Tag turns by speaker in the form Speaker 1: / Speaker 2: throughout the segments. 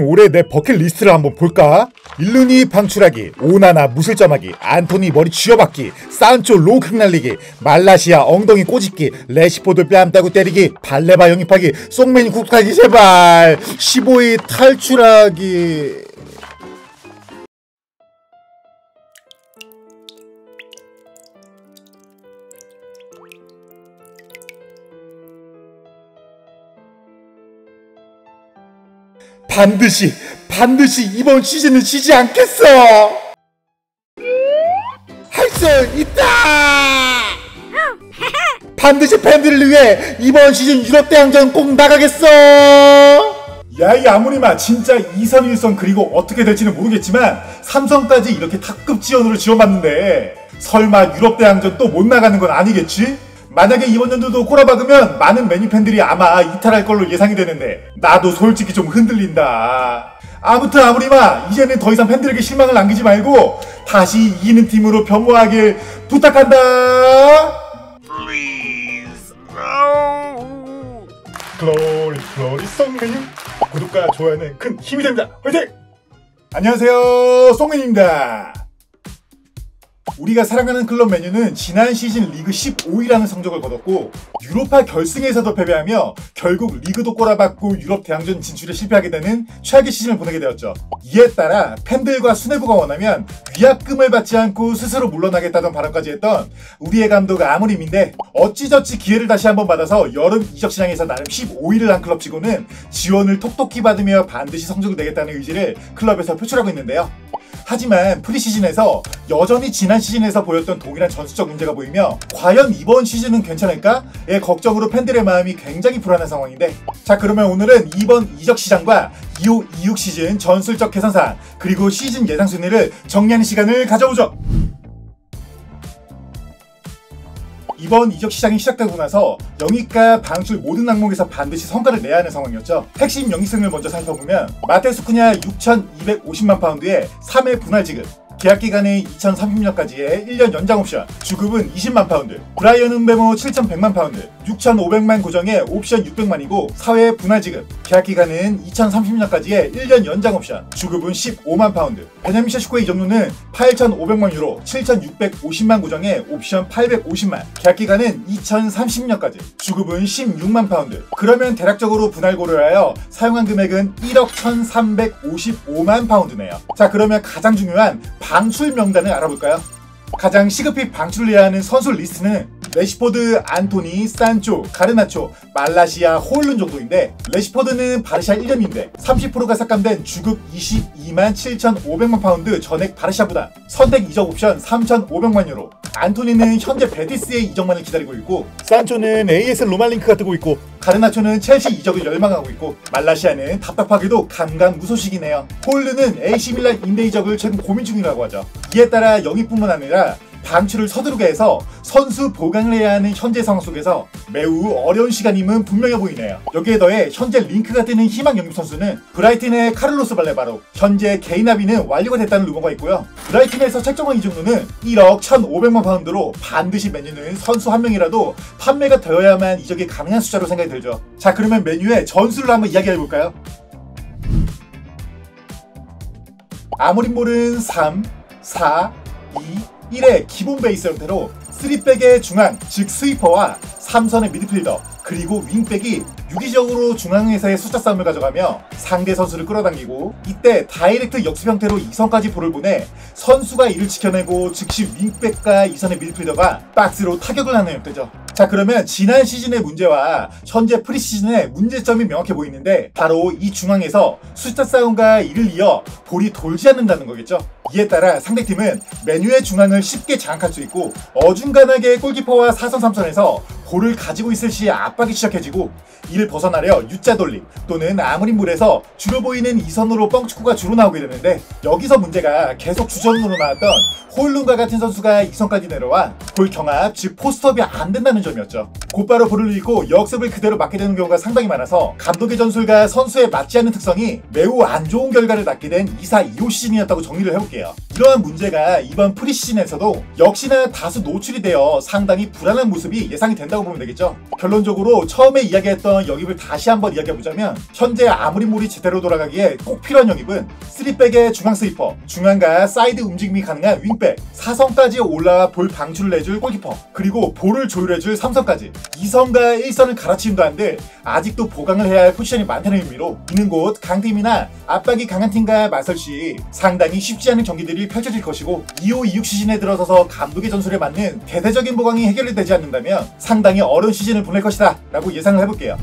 Speaker 1: 올해 내 버킷리스트를 한번 볼까? 일루니 방출하기, 오나나 무술점하기, 안토니 머리 쥐어박기, 산초 로우킥 날리기, 말라시아 엉덩이 꼬집기, 레시포드 뺨 따고 때리기, 발레바 영입하기, 송맨이 국하기 제발. 15위 탈출하기. 반드시 이번 시즌은 지지 않겠어. 할 수 있다. 반드시 팬들을 위해 이번 시즌 유럽 대항전 꼭 나가겠어. 야, 이 아무리마 진짜 2선 1선 그리고 어떻게 될지는 모르겠지만 3선까지 이렇게 탑급 지원으로 지원받는데 설마 유럽 대항전 또 못 나가는 건 아니겠지? 만약에 이번 연도도 꼬라박으면 많은 맨유 팬들이 아마 이탈할 걸로 예상이 되는데 나도 솔직히 좀 흔들린다. 아무튼 아무리마 이제는 더 이상 팬들에게 실망을 남기지 말고 다시 이기는 팀으로 변모하길 부탁한다. Please, no. 글로리 송맨유. 구독과 좋아요는 큰 힘이 됩니다. 화이팅! 안녕하세요, 송맨유입니다. 우리가 사랑하는 클럽 맨유는 지난 시즌 리그 15위라는 성적을 거뒀고 유로파 결승에서도 패배하며 결국 리그도 꼬라박고 유럽 대항전 진출에 실패하게 되는 최악의 시즌을 보내게 되었죠. 이에 따라 팬들과 수뇌부가 원하면 위약금을 받지 않고 스스로 물러나겠다던 발언까지 했던 우리의 감독 아무림인데 어찌저찌 기회를 다시 한번 받아서 여름 이적 시장에서 나름 15위를 한 클럽치고는 지원을 톡톡히 받으며 반드시 성적을 내겠다는 의지를 클럽에서 표출하고 있는데요. 하지만 프리시즌에서 여전히 지난 시즌에서 보였던 동일한 전술적 문제가 보이며 과연 이번 시즌은 괜찮을까?의 걱정으로 팬들의 마음이 굉장히 불안한 상황인데, 자 그러면 오늘은 이번 이적 시장과 25-26 시즌 전술적 개선사항 그리고 시즌 예상 순위를 정리하는 시간을 가져보죠. 이번 이적 시장이 시작되고 나서 영입과 방출 모든 항목에서 반드시 성과를 내야 하는 상황이었죠. 핵심 영입생을 먼저 살펴보면 마테우스 쿠냐 6,250만 파운드에 3회 분할 지급, 계약기간은 2030년까지의 1년 연장 옵션, 주급은 20만 파운드, 브라이언 은베모 7,100만 파운드, 6,500만 고정에 옵션 600만이고 4회 분할 지급, 계약기간은 2030년까지의 1년 연장 옵션, 주급은 15만 파운드, 베냐민 셰슈코의 이적료는 8,500만 유로, 7,650만 고정에 옵션 850만, 계약기간은 2030년까지, 주급은 16만 파운드. 그러면 대략적으로 분할 고려하여 사용한 금액은 1억 1,355만 파운드네요. 자 그러면 가장 중요한 방출 명단을 알아볼까요? 가장 시급히 방출을 해야 하는 선수 리스트는 레시포드, 안토니, 산초, 가르나초, 말라시아, 호일룬 정도인데 레시포드는 바르샤 1년인데 30%가 삭감된 주급 22만 7,500만 파운드 전액 바르샤 부담, 선택 이적 옵션 3,500만 유로, 안토니는 현재 베티스의 이적만을 기다리고 있고, 산초는 AS 로말링크가 뜨고 있고, 가르나초는 첼시 이적을 열망하고 있고, 말라시아는 답답하게도 감감 무소식이네요. 호일룬은 AC 밀란 임대 이적을 최근 고민 중이라고 하죠. 이에 따라 영입뿐만 아니라 방출을 서두르게 해서 선수 보강을 해야 하는 현재 상황 속에서 매우 어려운 시간임은 분명해 보이네요. 여기에 더해 현재 링크가 뜨는 희망 영입 선수는 브라이튼의 카를로스 발레바로, 현재 게이나비는 완료가 됐다는 루머가 있고요. 브라이튼에서 책정한 이적료는 1억 1,500만 파운드로 반드시 맨유는 선수 한 명이라도 판매가 되어야만 이적이 가능한 숫자로 생각이 들죠. 자 그러면 맨유의 전술을 한번 이야기해볼까요? 아모림볼은 3, 4, 2, 1의 기본 베이스 형태로 3백의 중앙, 즉 스위퍼와 3선의 미드필더 그리고 윙백이 유기적으로 중앙에서의 숫자 싸움을 가져가며 상대 선수를 끌어당기고, 이때 다이렉트 역습 형태로 2선까지 볼을 보내 선수가 이를 지켜내고 즉시 윙백과 2선의 미드필더가 박스로 타격을 하는 형태죠. 자 그러면 지난 시즌의 문제와 현재 프리시즌의 문제점이 명확해 보이는데 바로 이 중앙에서 숫자 싸움과 이를 이어 볼이 돌지 않는다는 거겠죠. 이에 따라 상대팀은 맨유의 중앙을 쉽게 장악할 수 있고 어중간하게 골키퍼와 4선 3선에서 볼을 가지고 있을 시에 압박이 시작해지고, 이를 벗어나려 U자 돌림 또는 아무림볼에서 주로 보이는 2선으로 뻥축구가 주로 나오게 되는데, 여기서 문제가 계속 주전으로 나왔던 호일룬과 같은 선수가 2선까지 내려와 볼 경합 즉 포스트업이 안 된다는 점이었죠. 곧바로 볼을 잃고 역습을 그대로 맞게 되는 경우가 상당히 많아서 감독의 전술과 선수에 맞지 않는 특성이 매우 안 좋은 결과를 낳게 된 24-25 시즌이었다고 정리를 해볼게요. 이러한 문제가 이번 프리시즌에서도 역시나 다수 노출이 되어 상당히 불안한 모습이 예상이 된다고 보면 되겠죠. 결론적으로 처음에 이야기했던 영입을 다시 한번 이야기해보자면 현재 아무리몰이 제대로 돌아가기에 꼭 필요한 영입은 3백의 중앙 스위퍼, 중앙과 사이드 움직임이 가능한 윙백, 4선까지 올라와 볼 방출을 해줄 골키퍼, 그리고 볼을 조율해줄 3선까지 2선과 1선을 갈아치움도 한들 아직도 보강을 해야 할 포지션이 많다는 의미로 이는 곧 강팀이나 압박이 강한 팀과 맞설 시 상당히 쉽지 않은 경기들이 펼쳐질 것이고 25-26 시즌에 들어서서 감독의 전술에 맞는 대대적인 보강이 해결이 되지 않는다면 상당히 어려운 시즌을 보낼 것이다 라고 예상을 해볼게요.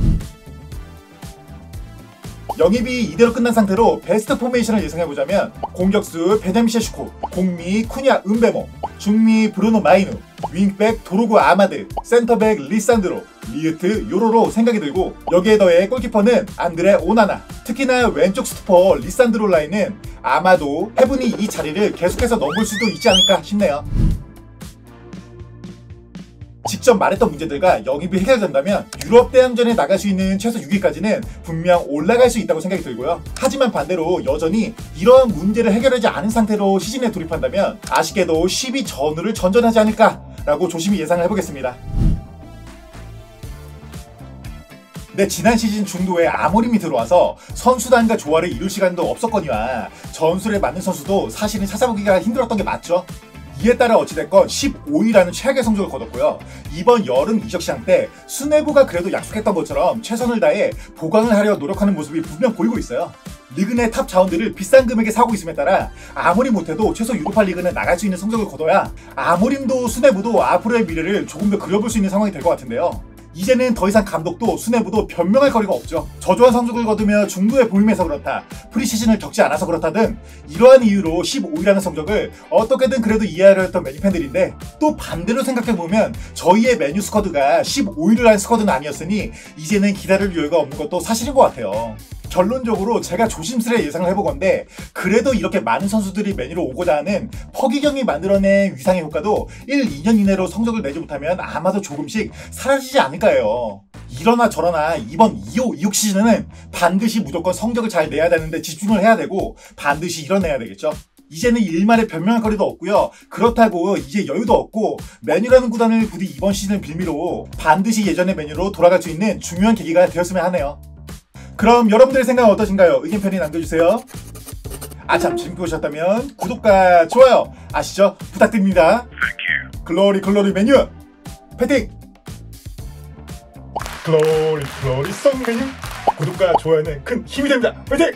Speaker 1: 영입이 이대로 끝난 상태로 베스트 포메이션을 예상해보자면 공격수 베냐민 셰슈코, 공미 쿠냐 은베모, 중미 브루노 마이누, 윙백 도로구 아마드, 센터백 리산드로, 리으트 요로로 생각이 들고 여기에 더해 골키퍼는 안드레 오나나, 특히나 왼쪽 스토퍼 리산드로 라인은 아마도 해븐이 이 자리를 계속해서 넘볼 수도 있지 않을까 싶네요. 직접 말했던 문제들과 영입이 해결된다면 유럽 대항전에 나갈 수 있는 최소 6위까지는 분명 올라갈 수 있다고 생각이 들고요. 하지만 반대로 여전히 이러한 문제를 해결하지 않은 상태로 시즌에 돌입한다면 아쉽게도 10위 전후를 전전하지 않을까라고 조심히 예상을 해보겠습니다. 네, 지난 시즌 중도에 아모림이 들어와서 선수단과 조화를 이룰 시간도 없었거니와 전술에 맞는 선수도 사실은 찾아보기가 힘들었던 게 맞죠. 이에 따라 어찌됐건 15위라는 최악의 성적을 거뒀고요. 이번 여름 이적 시장 때 수뇌부가 그래도 약속했던 것처럼 최선을 다해 보강을 하려 노력하는 모습이 분명 보이고 있어요. 리그 내 탑 자원들을 비싼 금액에 사고 있음에 따라 아무리 못해도 최소 유로파 리그는 나갈 수 있는 성적을 거둬야 아모림도 수뇌부도 앞으로의 미래를 조금 더 그려볼 수 있는 상황이 될 것 같은데요. 이제는 더 이상 감독도 수뇌부도 변명할 거리가 없죠. 저조한 성적을 거두며 중도에 보임해서 그렇다, 프리시즌을 겪지 않아서 그렇다 등 이러한 이유로 15위라는 성적을 어떻게든 그래도 이해하려 했던 메뉴 팬들인데 또 반대로 생각해보면 저희의 메뉴 스쿼드가 15위를 한 스쿼드는 아니었으니 이제는 기다릴 여유가 없는 것도 사실인 것 같아요. 결론적으로 제가 조심스레 예상을 해보건데 그래도 이렇게 많은 선수들이 메뉴로 오고자 하는 퍼기경이 만들어낸 위상의 효과도 1, 2년 이내로 성적을 내지 못하면 아마도 조금씩 사라지지 않을까 해요. 이러나 저러나 이번 25-26 시즌은 반드시 무조건 성적을 잘 내야 되는데 집중을 해야 되고 반드시 이뤄내야 되겠죠. 이제는 일말의 변명할 거리도 없고요. 그렇다고 이제 여유도 없고 메뉴라는 구단을 부디 이번 시즌을 빌미로 반드시 예전의 메뉴로 돌아갈 수 있는 중요한 계기가 되었으면 하네요. 그럼 여러분들의 생각은 어떠신가요? 의견 편히 남겨주세요. 아참, 재밌게 보셨다면 구독과 좋아요 아시죠? 부탁드립니다. 글로리 글로리 메뉴 패팅! 글로리 글로리 송 메뉴 구독과 좋아요는 큰 힘이 됩니다. 파이팅!